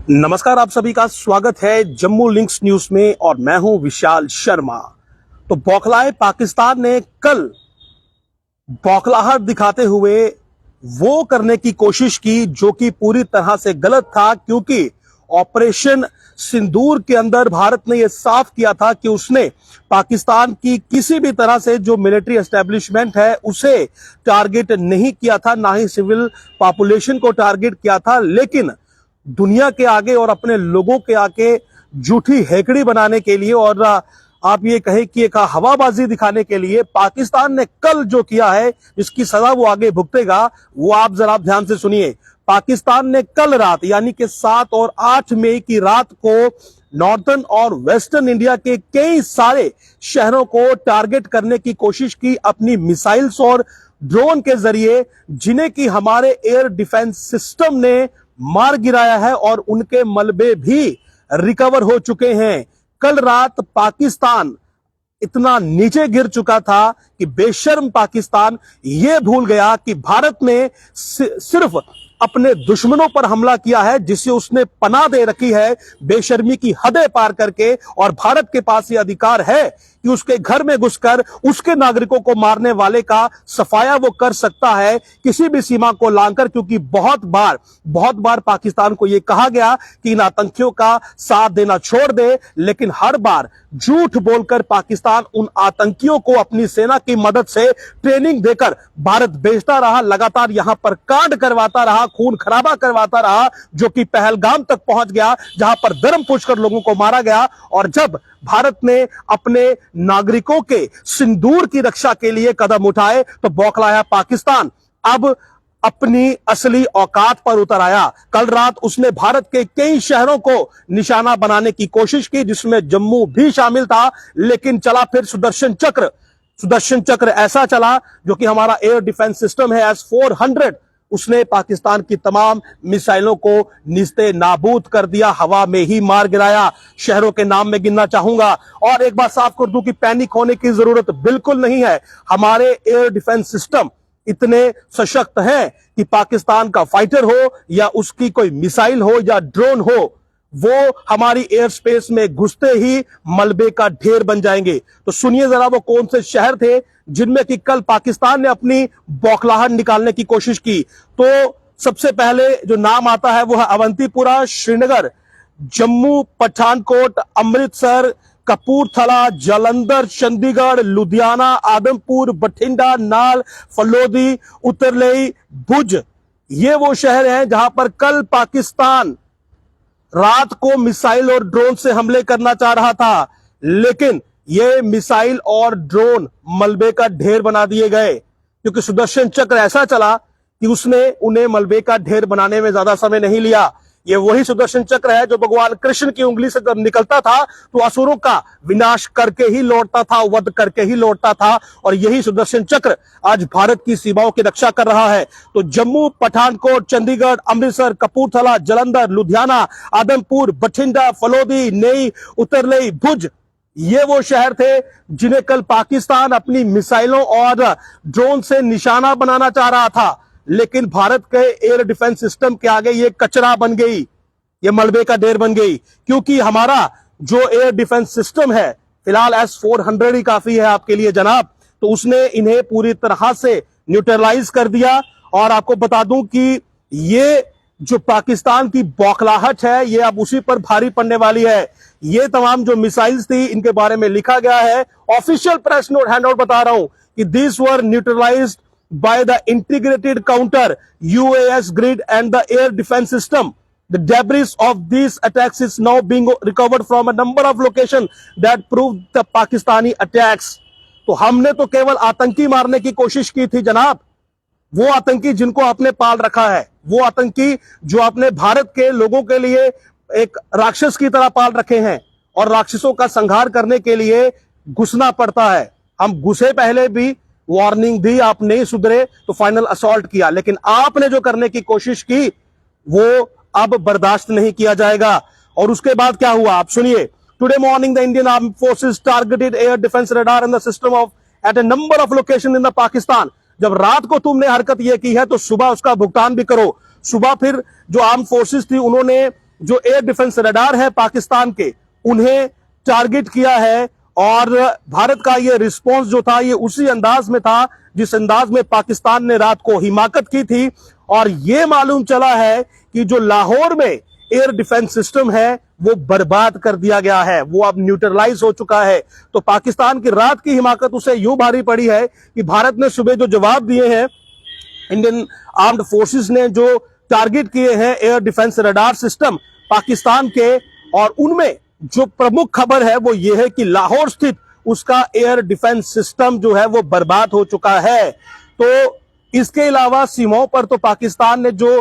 नमस्कार, आप सभी का स्वागत है जम्मू लिंक्स न्यूज में और मैं हूं विशाल शर्मा। तो बौखलाए पाकिस्तान ने कल बौखलाहट दिखाते हुए वो करने की कोशिश की जो कि पूरी तरह से गलत था, क्योंकि ऑपरेशन सिंदूर के अंदर भारत ने यह साफ किया था कि उसने पाकिस्तान की किसी भी तरह से जो मिलिट्री एस्टेब्लिशमेंट है उसे टारगेट नहीं किया था, ना ही सिविल पॉपुलेशन को टारगेट किया था। लेकिन दुनिया के आगे और अपने लोगों के आगे झूठी हेकड़ी बनाने के लिए और आप ये कहें कि एक हवाबाजी दिखाने के लिए पाकिस्तान ने कल जो किया है, जिसकी सजा वो आगे भुगतेगा, वो आप जरा ध्यान से सुनिए। पाकिस्तान ने कल रात यानी कि 7 और 8 मई की रात को नॉर्थर्न और वेस्टर्न इंडिया के कई सारे शहरों को टारगेट करने की कोशिश की अपनी मिसाइल्स और ड्रोन के जरिए, जिन्हें कि हमारे एयर डिफेंस सिस्टम ने मार गिराया है और उनके मलबे भी रिकवर हो चुके हैं। कल रात पाकिस्तान इतना नीचे गिर चुका था कि बेशर्म पाकिस्तान यह भूल गया कि भारत ने सिर्फ अपने दुश्मनों पर हमला किया है, जिसे उसने पनाह दे रखी है बेशर्मी की हदें पार करके, और भारत के पास यह अधिकार है कि उसके घर में घुसकर उसके नागरिकों को मारने वाले का सफाया वो कर सकता है किसी भी सीमा को लांघकर। क्योंकि बहुत बार पाकिस्तान को यह कहा गया कि इन आतंकियों का साथ देना छोड़ दे, लेकिन हर बार झूठ बोलकर पाकिस्तान उन आतंकियों को अपनी सेना की मदद से ट्रेनिंग देकर भारत भेजता रहा, लगातार यहां पर कांड करवाता रहा, खून खराबा करवाता रहा, जो कि पहलगाम तक पहुंच गया, जहां पर धर्म पूछकर लोगों को मारा गया। और जब भारत ने अपने नागरिकों के सिंदूर की रक्षा के लिए कदम उठाए तो बौखलाया पाकिस्तान अब अपनी असली औकात पर उतर आया। कल रात उसने भारत के कई शहरों को निशाना बनाने की कोशिश की, जिसमें जम्मू भी शामिल था। लेकिन चला फिर सुदर्शन चक्र ऐसा चला जो कि हमारा एयर डिफेंस सिस्टम है S-400, उसने पाकिस्तान की तमाम मिसाइलों को निस्ते नाबूद कर दिया, हवा में ही मार गिराया। शहरों के नाम में गिनना चाहूंगा और एक बात साफ कर दूं कि पैनिक होने की जरूरत बिल्कुल नहीं है। हमारे एयर डिफेंस सिस्टम इतने सशक्त हैं कि पाकिस्तान का फाइटर हो या उसकी कोई मिसाइल हो या ड्रोन हो, वो हमारी एयर स्पेस में घुसते ही मलबे का ढेर बन जाएंगे। तो सुनिए जरा वो कौन से शहर थे जिनमें कि कल पाकिस्तान ने अपनी बौखलाहट निकालने की कोशिश की। तो सबसे पहले जो नाम आता है वो है अवंतीपुरा, श्रीनगर, जम्मू, पठानकोट, अमृतसर, कपूरथला, जालंधर, चंडीगढ़, लुधियाना, आदमपुर, बठिंडा, नाल, फलोदी, उतरलई, भुज। ये वो शहर हैं जहां पर कल पाकिस्तान रात को मिसाइल और ड्रोन से हमले करना चाह रहा था, लेकिन ये मिसाइल और ड्रोन मलबे का ढेर बना दिए गए। क्योंकि सुदर्शन चक्र ऐसा चला कि उसने उन्हें मलबे का ढेर बनाने में ज्यादा समय नहीं लिया। ये वही सुदर्शन चक्र है जो भगवान कृष्ण की उंगली से जब निकलता था तो असुरों का विनाश करके ही लौटता था, वध करके ही लौटता था। और यही सुदर्शन चक्र आज भारत की सीमाओं की रक्षा कर रहा है। तो जम्मू, पठानकोट, चंडीगढ़, अमृतसर, कपूरथला, जालंधर, लुधियाना, आदमपुर, बठिंडा, फलोदी, नई, उतरलई, भुज, ये वो शहर थे जिन्हें कल पाकिस्तान अपनी मिसाइलों और ड्रोन से निशाना बनाना चाह रहा था। लेकिन भारत के एयर डिफेंस सिस्टम के आगे ये कचरा बन गई, ये मलबे का ढेर बन गई। क्योंकि हमारा जो एयर डिफेंस सिस्टम है, फिलहाल S-400 ही काफी है आपके लिए जनाब, तो उसने इन्हें पूरी तरह से न्यूट्रलाइज कर दिया। और आपको बता दूं कि ये जो पाकिस्तान की बौखलाहट है ये अब उसी पर भारी पड़ने वाली है। ये तमाम जो मिसाइल्स थी इनके बारे में लिखा गया है, ऑफिशियल प्रेस नोट हैंडआउट बता रहा हूं कि this were neutralised by the integrated counter UAS grid and the air defense system. The debris of these attacks is now being recovered from a number of locations that proved the Pakistani attacks. तो हमने तो केवल आतंकी मारने की कोशिश की थी जनाब, वो आतंकी जिनको आपने पाल रखा है, वो आतंकी जो आपने भारत के लोगों के लिए एक राक्षस की तरह पाल रखे हैं, और राक्षसों का संहार करने के लिए घुसना पड़ता है। हम घुसे, पहले भी वार्निंग दी, आप नहीं सुधरे तो फाइनल असॉल्ट किया, लेकिन आपने जो करने की कोशिश की वो अब बर्दाश्त नहीं किया जाएगा। और उसके बाद क्या हुआ आप सुनिए। Today morning the Indian armed forces targeted air defence radar in the system of at a number of location in the Pakistan. जब रात को तुमने हरकत यह की है तो सुबह उसका भुगतान भी करो। सुबह फिर जो आर्म फोर्सेस थी उन्होंने जो एयर डिफेंस रडार है पाकिस्तान के, उन्हें टारगेट किया है। और भारत का ये रिस्पॉन्स जो था ये उसी अंदाज में था जिस अंदाज में पाकिस्तान ने रात को हिमाकत की थी। और ये मालूम चला है कि जो लाहौर में एयर डिफेंस सिस्टम है वो बर्बाद कर दिया गया है, वो अब न्यूट्रलाइज हो चुका है। तो पाकिस्तान की रात की हिमाकत उसे यूं भारी पड़ी है कि भारत ने सुबह जो जवाब दिए हैं, इंडियन आर्म्ड फोर्सेस ने जो टारगेट किए हैं air defence radar system Pakistan के, और उनमें जो प्रमुख खबर है वो ये है कि लाहौर स्थित उसका एयर डिफेंस सिस्टम जो है वो बर्बाद हो चुका है। तो इसके अलावा सीमाओं पर तो पाकिस्तान ने जो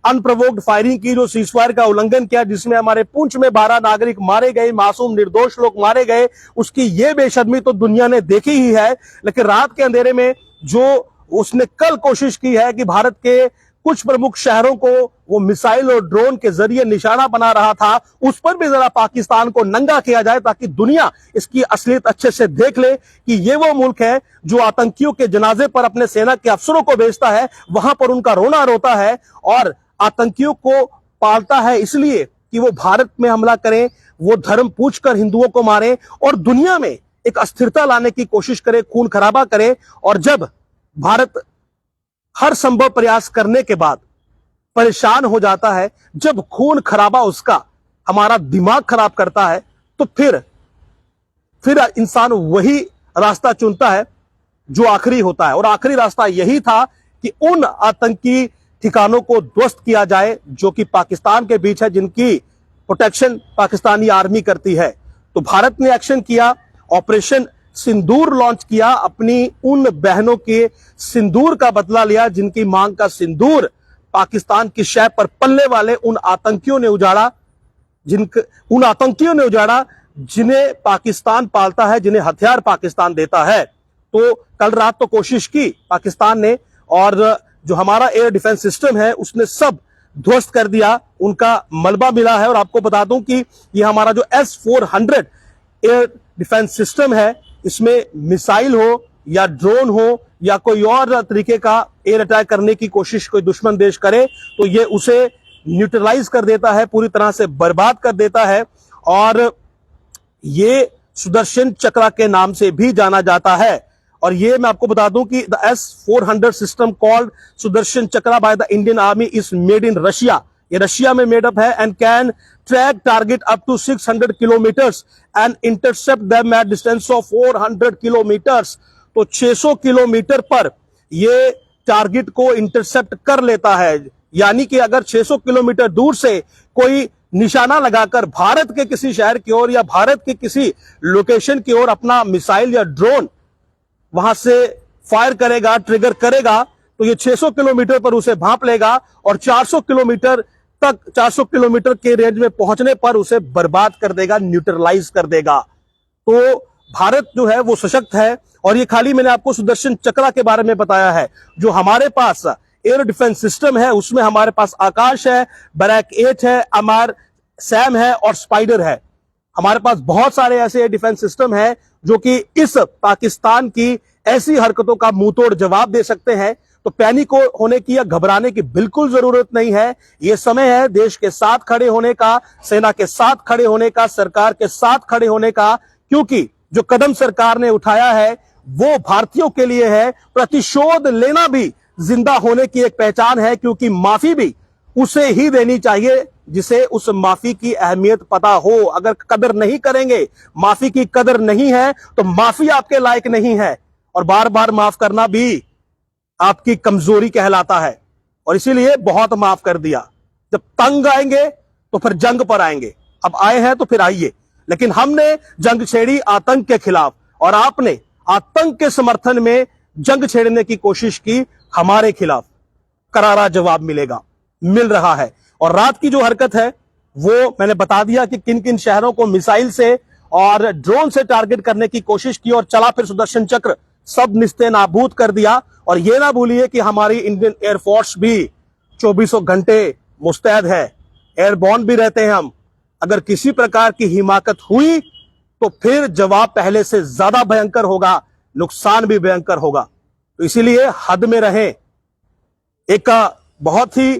अनप्रोवोक्ड फायरिंग की, जो सीजफायर का उल्लंघन किया, जिसमें हमारे पुंछ में 12 नागरिक मारे गए, मासूम निर्दोष लोग मारे गए, उसकी ये बेशर्मी तो दुनिया ने देखी ही है। लेकिन रात के अंधेरे में जो उसने कल कोशिश की है कि भारत के कुछ प्रमुख शहरों को वो मिसाइल और ड्रोन के जरिए निशाना बना रहा था, उस पर भी जरा पाकिस्तान को नंगा किया जाए ताकि दुनिया इसकी असलियत अच्छे से देख ले कि ये वो मुल्क है जो आतंकियों के जनाजे पर अपने सेना के अफसरों को भेजता है, वहां पर उनका रोना रोता है और आतंकियों को पालता है इसलिए कि वो भारत में हमला करें, वो धर्म पूछकर हिंदुओं को मारे और दुनिया में एक अस्थिरता लाने की कोशिश करे, खून खराबा करे। और जब भारत हर संभव प्रयास करने के बाद परेशान हो जाता है, जब खून खराबा उसका हमारा दिमाग खराब करता है, तो फिर इंसान वही रास्ता चुनता है जो आखिरी होता है। और आखिरी रास्ता यही था कि उन आतंकी ठिकानों को ध्वस्त किया जाए जो कि पाकिस्तान के बीच है, जिनकी प्रोटेक्शन पाकिस्तानी आर्मी करती है। तो भारत ने एक्शन किया, ऑपरेशन सिंदूर लॉन्च किया, अपनी उन बहनों के सिंदूर का बदला लिया जिनकी मांग का सिंदूर पाकिस्तान की शह पर पलने वाले उन आतंकियों ने उजाड़ा, जिन्हें पाकिस्तान पालता है, जिन्हें हथियार पाकिस्तान देता है। तो कल रात तो कोशिश की पाकिस्तान ने, और जो हमारा एयर डिफेंस सिस्टम है उसने सब ध्वस्त कर दिया, उनका मलबा मिला है। और आपको बता दूं कि ये हमारा जो S-400 एयर डिफेंस सिस्टम है, इसमें मिसाइल हो या ड्रोन हो या कोई और तरीके का एयर अटैक करने की कोशिश कोई दुश्मन देश करे तो ये उसे न्यूट्रलाइज कर देता है, पूरी तरह से बर्बाद कर देता है। और ये सुदर्शन चक्र के नाम से भी जाना जाता है। और ये मैं आपको बता दूं कि the S-400 system called Sudarshan Chakra by the Indian army is made in Russia. ये रशिया में मेडअप है and can track target up to 600 kilometres and intercept them at distance of 400 kilometres. तो 600 किलोमीटर पर ये टारगेट को इंटरसेप्ट कर लेता है। यानी कि अगर 600 किलोमीटर दूर से कोई निशाना लगाकर भारत के किसी शहर की ओर या भारत के किसी लोकेशन की ओर अपना मिसाइल या ड्रोन वहां से फायर करेगा, ट्रिगर करेगा, तो ये 600 किलोमीटर पर उसे भांप लेगा और 400 किलोमीटर के रेंज में पहुंचने पर उसे बर्बाद कर देगा, न्यूट्रलाइज कर देगा। तो भारत जो है वो सशक्त है। और ये खाली मैंने आपको सुदर्शन चक्र के बारे में बताया है। जो हमारे पास एयर डिफेंस सिस्टम है उसमें हमारे पास आकाश है, बैरक 8 है, अमर सैम है और स्पाइडर है। हमारे पास बहुत सारे ऐसे एयर डिफेंस सिस्टम है जो कि इस पाकिस्तान की ऐसी हरकतों का मुंहतोड़ जवाब दे सकते हैं। तो पैनिक होने की या घबराने की बिल्कुल जरूरत नहीं है। यह समय है देश के साथ खड़े होने का, सेना के साथ खड़े होने का, सरकार के साथ खड़े होने का, क्योंकि जो कदम सरकार ने उठाया है वो भारतीयों के लिए है। प्रतिशोध लेना भी जिंदा होने की एक पहचान है, क्योंकि माफी भी उसे ही देनी चाहिए जिसे उस माफी की अहमियत पता हो। अगर कदर नहीं करेंगे, माफी की कदर नहीं है, तो माफी आपके लायक नहीं है। और बार बार माफ करना भी आपकी कमजोरी कहलाता है। और इसीलिए बहुत माफ कर दिया। जब तंग आएंगे तो फिर जंग पर आएंगे। अब आए हैं तो फिर आइए। लेकिन हमने जंग छेड़ी आतंक के खिलाफ, और आपने आतंक के समर्थन में जंग छेड़ने की कोशिश की हमारे खिलाफ। करारा जवाब मिल रहा है। और रात की जो हरकत है वो मैंने बता दिया कि किन किन शहरों को मिसाइल से और ड्रोन से टारगेट करने की कोशिश की और चला फिर सुदर्शन चक्र, सब निस्ते नाबूद कर दिया। और ये ना भूलिए कि हमारी इंडियन एयरफोर्स भी 24 घंटे मुस्तैद है, एयरबॉर्न भी रहते हैं हम। अगर किसी प्रकार की हिमाकत हुई तो फिर जवाब पहले से ज्यादा भयंकर होगा, नुकसान भी भयंकर होगा। तो इसीलिए हद में रहें। एक बहुत ही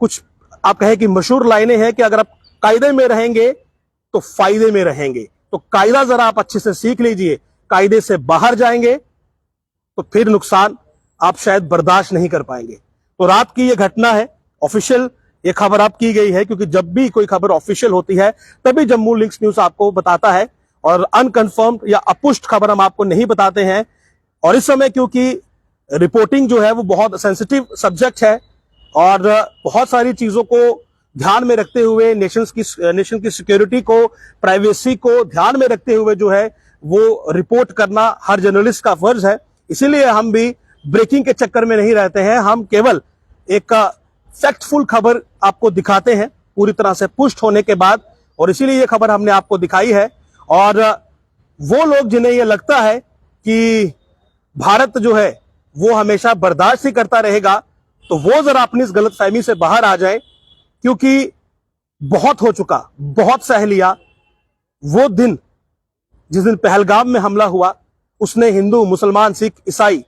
कुछ आप कहें कि मशहूर लाइनें हैं कि अगर आप कायदे में रहेंगे तो फायदे में रहेंगे। तो कायदा जरा आप अच्छे से सीख लीजिए, कायदे से बाहर जाएंगे तो फिर नुकसान आप शायद बर्दाश्त नहीं कर पाएंगे। तो रात की यह घटना है, ऑफिशियल ये खबर अब की गई है, क्योंकि जब भी कोई खबर ऑफिशियल होती है तभी जम्मू लिंक्स न्यूज आपको बताता है, और अनकंफर्म्ड या अपुष्ट खबर हम आपको नहीं बताते हैं। और इस समय क्योंकि रिपोर्टिंग जो है वो बहुत सेंसिटिव सब्जेक्ट है और बहुत सारी चीजों को ध्यान में रखते हुए, नेशन की सिक्योरिटी को, प्राइवेसी को ध्यान में रखते हुए जो है वो रिपोर्ट करना हर जर्नलिस्ट का फर्ज है। इसीलिए हम भी ब्रेकिंग के चक्कर में नहीं रहते हैं, हम केवल एक फैक्टफुल खबर आपको दिखाते हैं पूरी तरह से पुष्ट होने के बाद, और इसीलिए ये खबर हमने आपको दिखाई है। और वो लोग जिन्हें ये लगता है कि भारत जो है वो हमेशा बर्दाश्त ही करता रहेगा, तो वो जरा अपनी इस गलतफहमी से बाहर आ जाए, क्योंकि बहुत हो चुका, बहुत सह लिया। वो दिन जिस दिन पहलगाम में हमला हुआ, उसने हिंदू, मुसलमान, सिख, ईसाई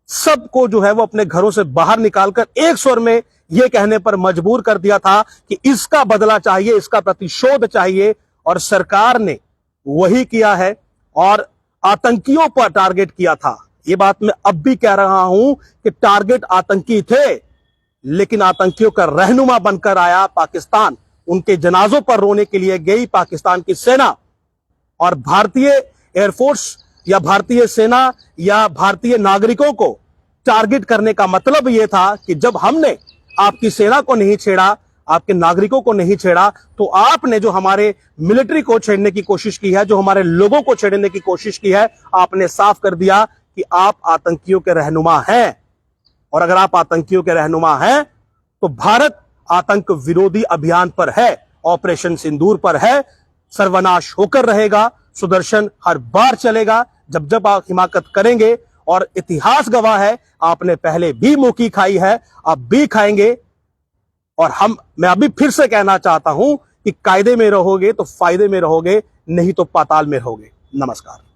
सबको जो है वो अपने घरों से बाहर निकालकर एक स्वर में यह कहने पर मजबूर कर दिया था कि इसका बदला चाहिए, इसका प्रतिशोध चाहिए। और सरकार ने वही किया है और आतंकियों पर टारगेट किया था। यह बात मैं अब भी कह रहा हूं कि टारगेट आतंकी थे, लेकिन आतंकियों का रहनुमा बनकर आया पाकिस्तान। उनके जनाजों पर रोने के लिए गई पाकिस्तान की सेना। और भारतीय एयरफोर्स या भारतीय सेना या भारतीय नागरिकों को टारगेट करने का मतलब यह था कि जब हमने आपकी सेना को नहीं छेड़ा, आपके नागरिकों को नहीं छेड़ा, तो आपने जो हमारे मिलिट्री को छेड़ने की कोशिश की है, जो हमारे लोगों को छेड़ने की कोशिश की है, आपने साफ कर दिया कि आप आतंकियों के रहनुमा हैं। और अगर आप आतंकियों के रहनुमा हैं तो भारत आतंक विरोधी अभियान पर है, ऑपरेशन सिंदूर पर है, सर्वनाश होकर रहेगा। सुदर्शन हर बार चलेगा जब जब आप हिमाकत करेंगे। और इतिहास गवाह है, आपने पहले भी मुंह की खाई है, अब भी खाएंगे। और मैं अभी फिर से कहना चाहता हूं कि कायदे में रहोगे तो फायदे में रहोगे, नहीं तो पाताल में रहोगे। नमस्कार।